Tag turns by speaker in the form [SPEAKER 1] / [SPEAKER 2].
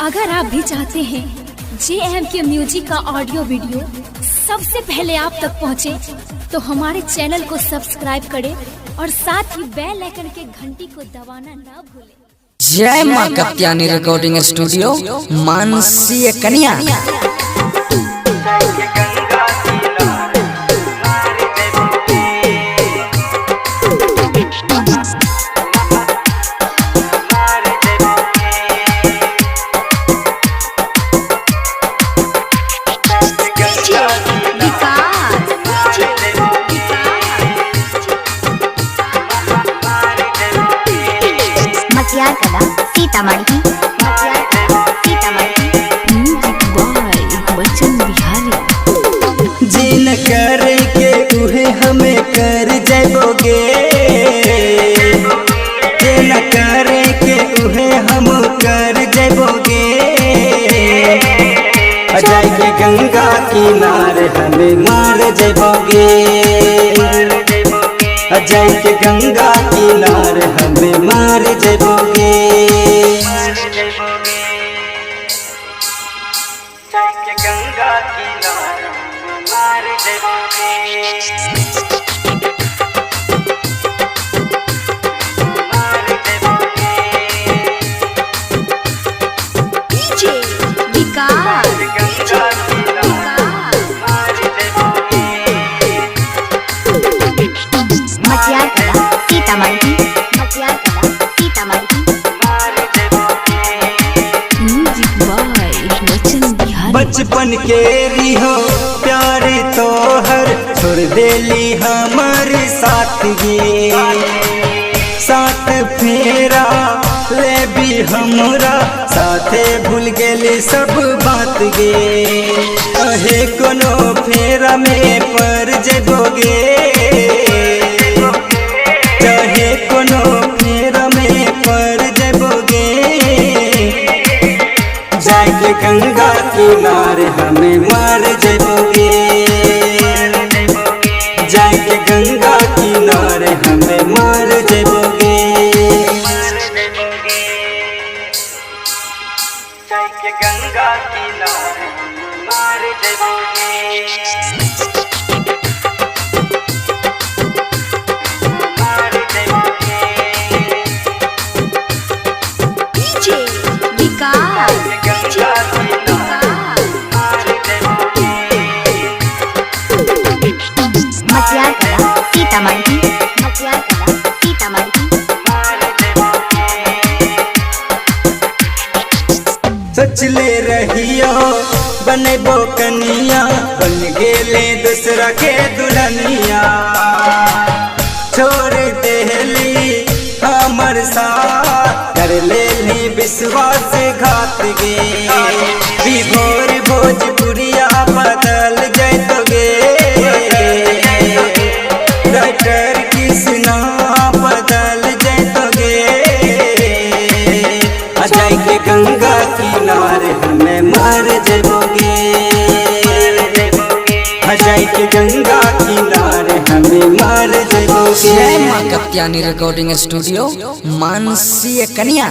[SPEAKER 1] अगर आप भी चाहते हैं JMK म्यूजिक का ऑडियो वीडियो सबसे पहले आप तक पहुंचे, तो हमारे चैनल को सब्सक्राइब करें और साथ ही बेल आइकन के घंटी को दबाना ना भूलें।
[SPEAKER 2] जय माँ कप्तानी रिकॉर्डिंग स्टूडियो मानसी कन्या।
[SPEAKER 3] सीतामढ़ी
[SPEAKER 1] म्यूजिक बॉय बच्चन बिहारी।
[SPEAKER 4] जिन करे के उहे हमें कर जैबोगे, जिन करे के उहे हम कर जैबोगे। अजय के गंगा किनारे हमें मार जैबोगे, अजय के गंगा किनारे हमें मार जैबोगे। गंगा किनारे मार
[SPEAKER 3] डीजे विकास मचियार कला सीतामढ़ी
[SPEAKER 1] म्यूजिक बॉय बच्चन बिहारी।
[SPEAKER 4] बचपन के रिहो प्यारे तो हर छोड़ देली हमारे साथ गे, साथ फेरा ले भी हमरा साथे भूल गेली सब बात गे। अहे कोनो फेरा में पर जबोगे, चाहे कोनो फेरा में पर जबोगे। जाके गंगा किनारे हमें मार जबोगे, जाके गंगा किनारे हमें मार जबोगे। जाके गंगा किनारे मार जबोगे।
[SPEAKER 3] डीजे विकास मचियार कला सीतामढ़ी
[SPEAKER 4] सोचले रहियो बनेबो कनिया, बन गेले दूसरा के दुल्हनिया। छोड़ देली हमर साथ कर लेली विश्वास घात गे। विभोर भोजपुरिया बदल जैतोगे, राइटर कृष्णा बदल जैतोगे। अजय के गंगा किनारे हमें मार जबोगे, अजय के गंगा किनारे हमें मार जबोगे।
[SPEAKER 2] जय माँ कप्तानी रिकॉर्डिंग स्टूडियो मानसी कन्या।